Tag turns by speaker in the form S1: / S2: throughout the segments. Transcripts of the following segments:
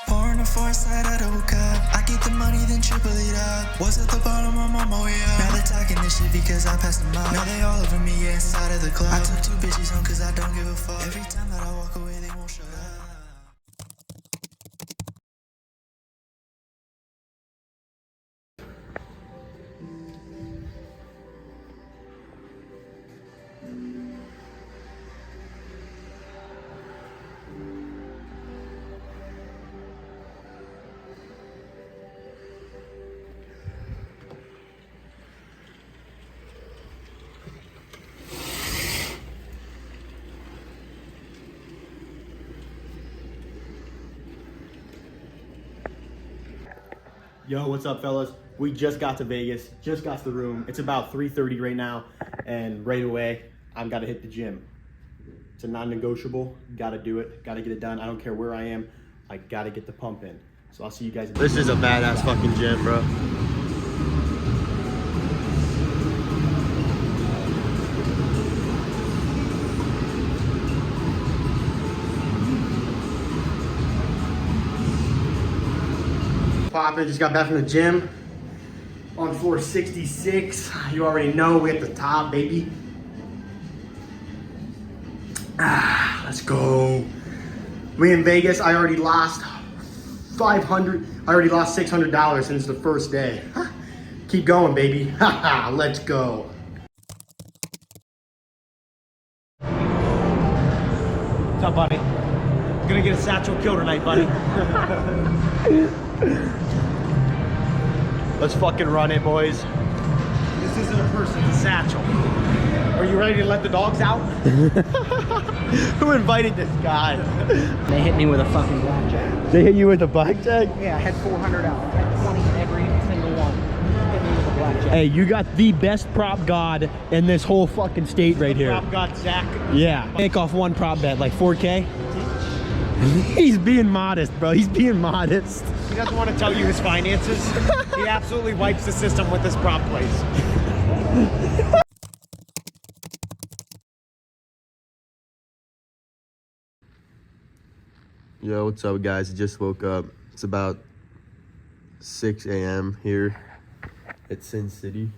S1: Pouring the foresight, I double cup. I get the money, then triple it up. Was at the bottom, I'm on my way up. Now they're talking this shit because I passed them up. Now they all over me, yeah, inside of the club. I took 2 bitches home cause I don't give a fuck. Every time that I walk away, they won't shut up.
S2: Yo, what's up, fellas? We just got to Vegas, just got to the room. It's about 3:30 right now, and right away, I've got to hit the gym. It's a non-negotiable. Got to do it. Got to get it done. I don't care where I am. I got to get the pump in. So I'll see you guys. This is a badass fucking gym, bro. Poppin', just got back from the gym on floor 66. You already know we at the top, baby. Let's go. We in Vegas. I already lost $500. I already lost $600 since the first day. Keep going, baby. Let's go. What's up, buddy? Gonna get a satchel kill tonight, buddy. Let's fucking run it, boys. This isn't a person, it's a satchel. Are you ready to let the dogs out? Who invited this guy?
S3: They hit me with a fucking blackjack.
S2: They hit you with a blackjack?
S3: Yeah, I had 400 out. I had 20 in every single one. Hit me with a blackjack.
S2: Hey, you got the best prop god in this whole fucking state right here.
S3: Prop god Zach.
S2: Yeah. Make off one prop bet, like 4K. He's being modest, bro. He's being modest.
S3: He doesn't want to tell you his finances. He absolutely wipes the system with his prop plays.
S2: Yo, what's up, guys? I just woke up. It's about 6 a.m. here at Sin City.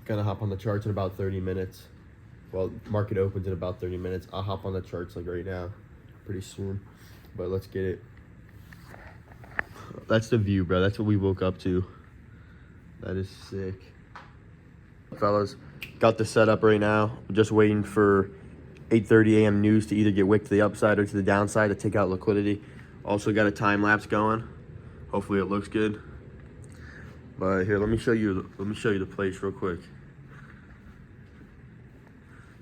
S2: Gonna hop on the charts in about 30 minutes. Well, market opens in about 30 minutes. I'll hop on the charts like right now, pretty soon. But let's get it. That's the view, bro. That's what we woke up to. That is sick. Fellas, got the setup right now. I'm just waiting for 8:30 a.m. news to either get wicked to the upside or to the downside to take out liquidity. Also got a time lapse going. Hopefully it looks good. But here, let me show you the place real quick.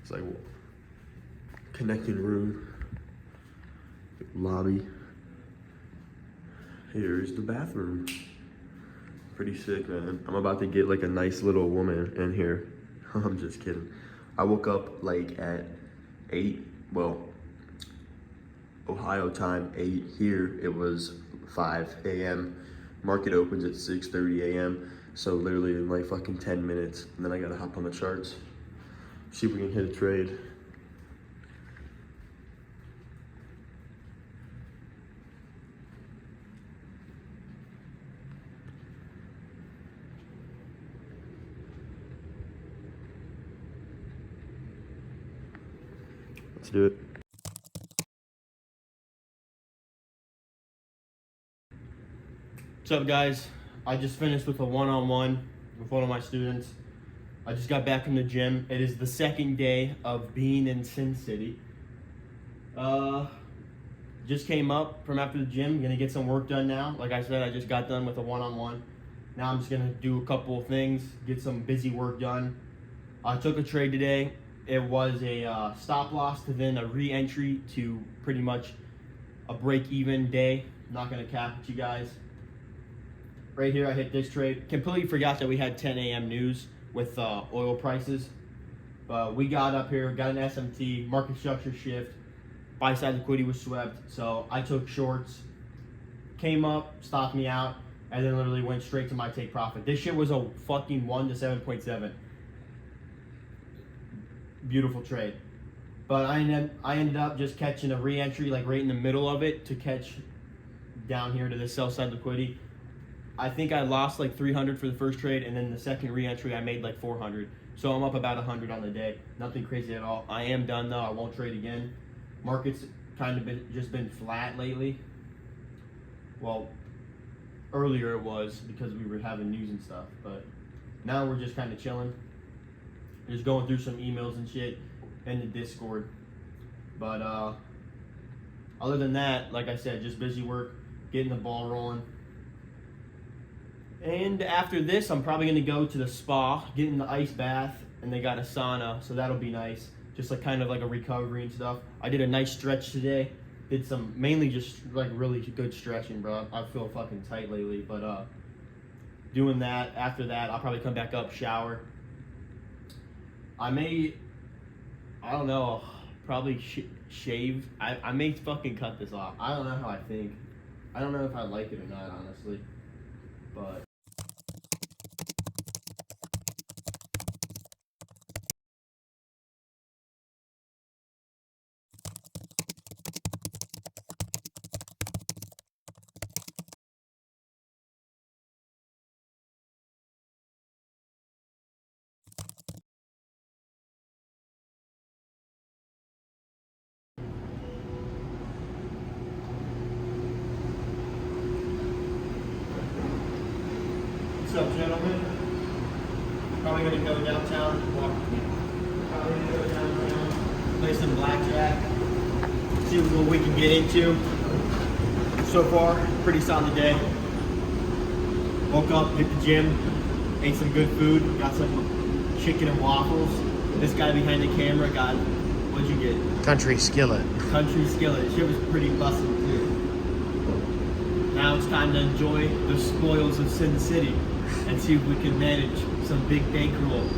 S2: It's like connecting room, lobby. Here's the bathroom. Pretty sick, man. I'm about to get like a nice little woman in here. I'm just kidding. I woke up like at 8, well, Ohio time 8. Here it was 5 a.m. Market opens at 6:30 a.m. So literally in like fucking 10 minutes. And then I gotta hop on the charts. See if we can hit a trade. Let's do it. What's up, guys? I just finished with a one-on-one with one of my students. I just got back from the gym. It is the second day of being in Sin City. Just came up from after the gym. Gonna get some work done now. Like I said, I just got done with a one-on-one. Now I'm just gonna do a couple of things, get some busy work done. I took a trade today. It was a stop loss to then a re-entry to pretty much a break-even day. I'm not gonna cap it, you guys. Right here, I hit this trade. Completely forgot that we had 10 a.m. news with oil prices. But we got up here, got an SMT, market structure shift, buy side liquidity was swept. So I took shorts, came up, stopped me out, and then literally went straight to my take profit. This shit was a fucking 1 to 7.7. Beautiful trade. But I ended up just catching a re-entry like right in the middle of it to catch down here to the sell side liquidity. I think I lost like 300 for the first trade, and then the second re-entry I made like 400. So I'm up about 100 on the day. Nothing crazy at all. I am done though. I won't trade again. Market's kind of just been flat lately. Well, earlier it was because we were having news and stuff, but now we're just kind of chilling. Just going through some emails and shit in the Discord. But other than that, like I said, just busy work, getting the ball rolling. And after this, I'm probably gonna go to the spa, get in the ice bath, and they got a sauna, so that'll be nice. Just like kind of like a recovery and stuff. I did a nice stretch today. Did some mainly just like really good stretching, bro. I feel fucking tight lately, but doing that. After that, I'll probably come back up, shower. I don't know, probably shave. I may fucking cut this off. I don't know how I think. I don't know if I like it or not, honestly. But what's up, gentlemen? Probably gonna go downtown, probably gonna go downtown, play some blackjack, see what we can get into. So far, pretty solid day. Woke up, hit the gym, ate some good food, got some chicken and waffles. This guy behind the camera got, what'd you get?
S3: Country skillet.
S2: Country skillet. Shit was pretty busted too. Now it's time to enjoy the spoils of Sin City and see if we can manage some big bankroll.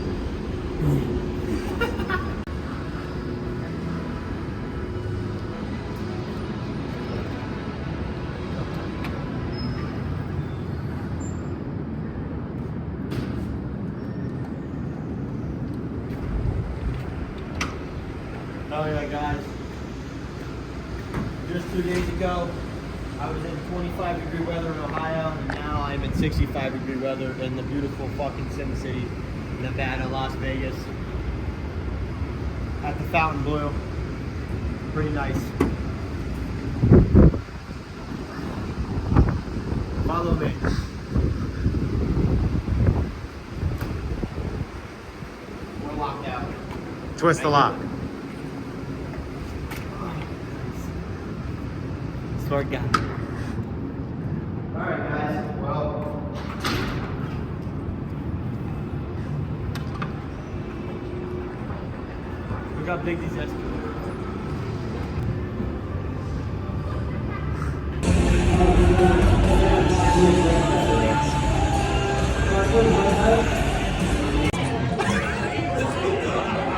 S2: Oh yeah, guys. Just 2 days ago, I was in 25-degree weather in Ohio, and now I'm in 65-degree weather in the beautiful fucking Sin City, Nevada, Las Vegas. At the Fontainebleau. Pretty nice. Follow me. We're locked out.
S3: Twist the lock.
S2: Smart guy. Alright guys, well, look how big these escalators are.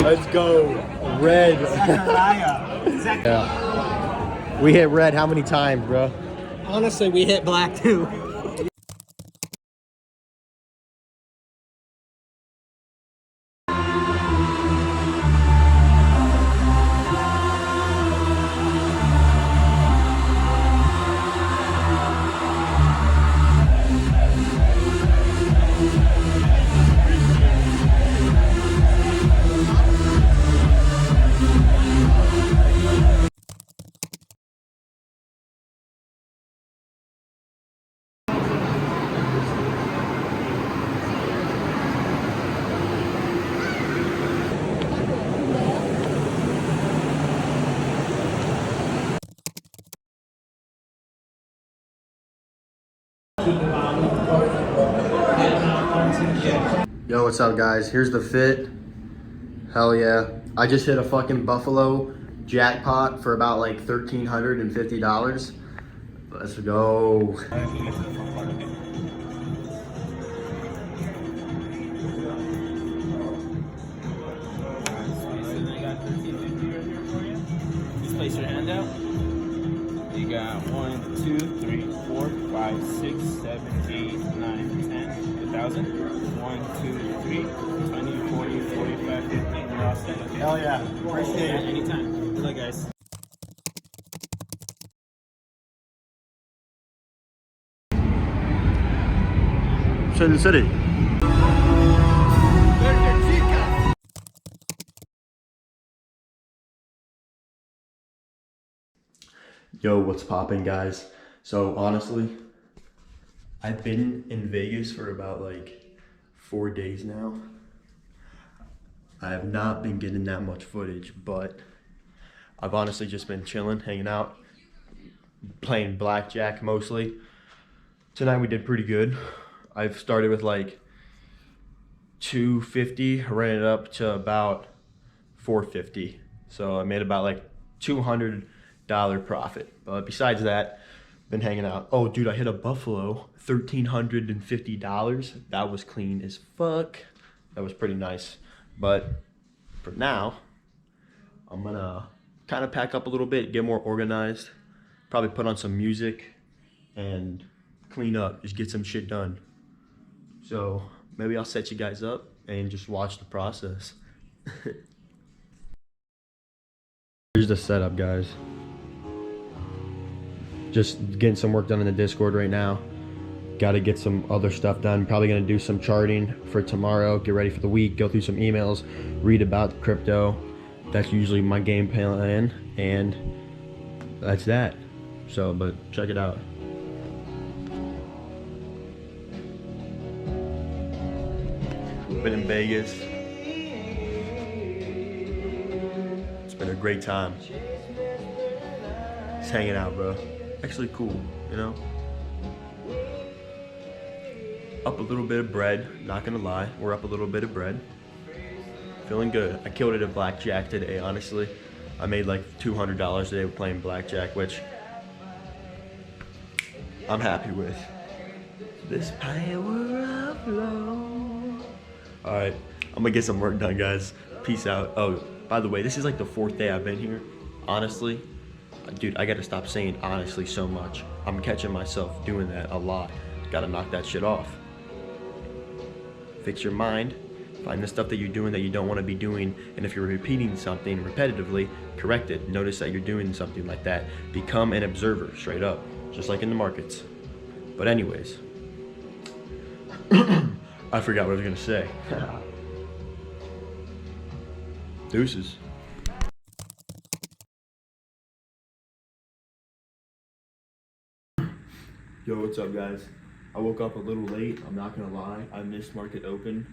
S2: Let's go. Red.
S3: Yeah. We hit red how many times, bro?
S2: Honestly, we hit black too.
S4: Yo, what's up guys? Here's the fit. Hell yeah. I just hit a fucking Buffalo jackpot for about like $1,350. Let's go.
S5: Just place your hand out. You got 1, 2, 3, 4, 5, 6, 7, 8, 9, 10, 1,000. 1, 2, 3, 20, 40, 45, 50. set, okay?
S3: Hell yeah. Appreciate
S5: Yeah,
S3: it.
S5: anytime. Good luck, guys.
S4: Sin City. Yo, what's poppin', guys? So honestly, I've been in Vegas for about like 4 days now. I have not been getting that much footage, but I've honestly just been chilling, hanging out, playing blackjack mostly. Tonight we did pretty good. I've started with like 250, ran it up to about 450. So I made about like $200 profit. But besides that, been hanging out. Oh, dude, I hit a Buffalo, $1,350. That was clean as fuck. That was pretty nice. But for now, I'm gonna kind of pack up a little bit, get more organized, probably put on some music and clean up, just get some shit done. So maybe I'll set you guys up and just watch the process. Here's the setup, guys. Just getting some work done in the Discord right now. Got to get some other stuff done. Probably going to do some charting for tomorrow, get ready for the week, go through some emails, read about crypto. That's usually my game plan, and that's that. So, but check it out. Been in Vegas. It's been a great time. Just hanging out, bro. Actually cool, you know? Up a little bit of bread, not gonna lie. We're up a little bit of bread. Feeling good. I killed it at blackjack today, honestly. I made like $200 today with playing blackjack, which I'm happy with. This power of love. Alright, I'm gonna get some work done, guys. Peace out. Oh, by the way, this is like the 4th day I've been here. Honestly, dude, I gotta stop saying honestly so much. I'm catching myself doing that a lot. Gotta knock that shit off. Fix your mind. Find the stuff that you're doing that you don't want to be doing, and if you're repeating something repetitively, correct it. Notice that you're doing something like that. Become an observer, straight up, just like in the markets. But anyways, I forgot what I was gonna say. Deuces. Yo, what's up, guys? I woke up a little late, I'm not gonna lie. I missed market open.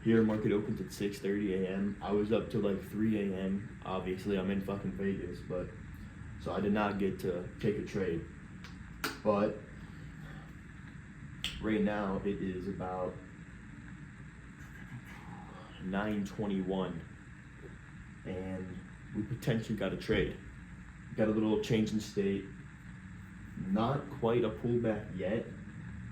S4: Here, market opens at 6:30 a.m. I was up till like 3 a.m. Obviously, I'm in fucking Vegas, but so I did not get to take a trade. But right now, it is about 9:21, and we potentially got a trade. Got a little change in state. Not quite a pullback yet.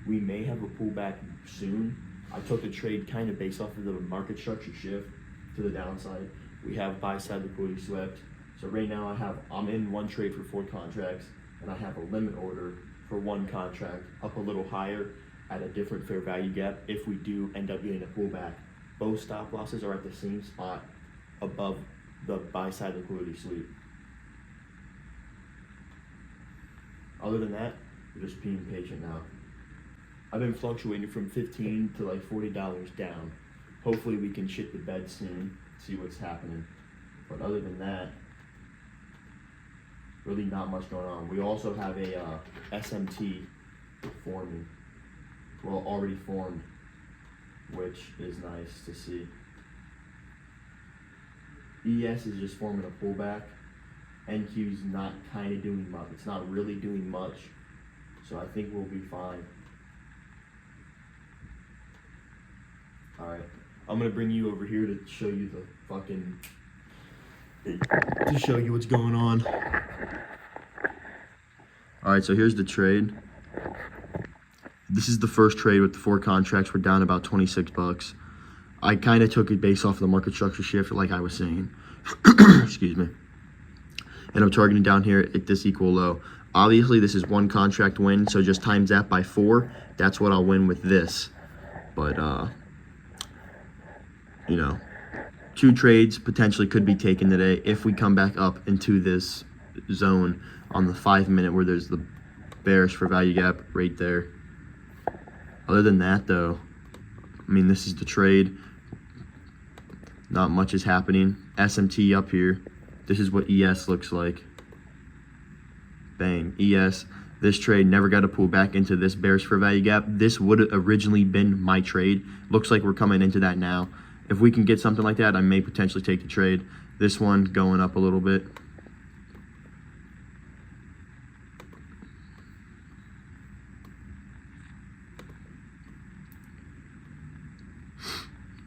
S4: We may have a pullback soon. I took the trade kind of based off of the market structure shift to the downside. We have buy side liquidity swept. So right now I'm in one trade for 4 contracts, and I have a limit order for 1 contract up a little higher at a different fair value gap if we do end up getting a pullback. Both stop losses are at the same spot above the buy side liquidity sweep. Other than that, we're just being patient now. I've been fluctuating from $15 to like $40 down. Hopefully we can shit the bed soon, see what's happening. But other than that, really not much going on. We also have a SMT forming. Well, already formed, which is nice to see. ES is just forming a pullback. NQ's not kind of doing much. It's not really doing much. So I think we'll be fine. Alright, I'm gonna bring you over here to show you the fucking, to show you what's going on. Alright, so here's the trade. This is the first trade with the 4 contracts. We're down about 26 bucks. I kind of took it based off of the market structure shift, like I was saying. Excuse me. And I'm targeting down here at this equal low. Obviously, this is 1 contract win, so just times that by 4. That's what I'll win with this. But, you know, 2 trades potentially could be taken today if we come back up into this zone on the 5 minute where there's the bearish for value gap right there. Other than that though, I mean, this is the trade. Not much is happening. SMT up here. This is what ES looks like. Bang, ES. This trade never got to pull back into this bearish for value gap. This would have originally been my trade. Looks like we're coming into that now. If we can get something like that, I may potentially take the trade. This one going up a little bit.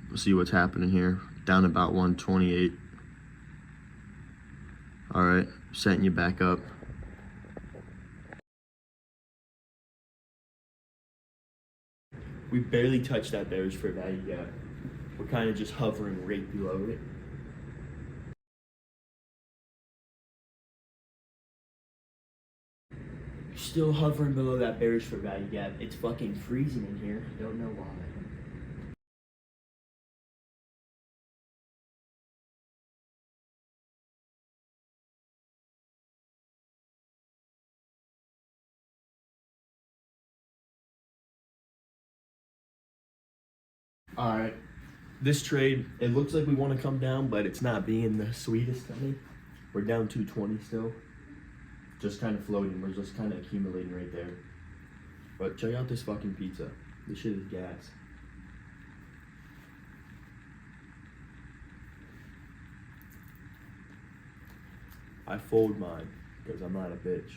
S4: We'll see what's happening here. Down about 128. All right, setting you back up.
S2: We barely touched that bearish for value gap. We're kind of just hovering right below it. Still hovering below that bearish for value gap. It's fucking freezing in here. Don't know why. Alright, this trade, it looks like we want to come down, but it's not being the sweetest to me. We're down 220 still. Just kind of floating. We're just kind of accumulating right there. But check out this fucking pizza. This shit is gas. I fold mine because I'm not a bitch.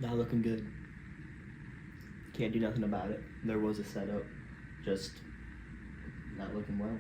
S2: Not looking good. Can't do nothing about it. There was a setup, just not looking well.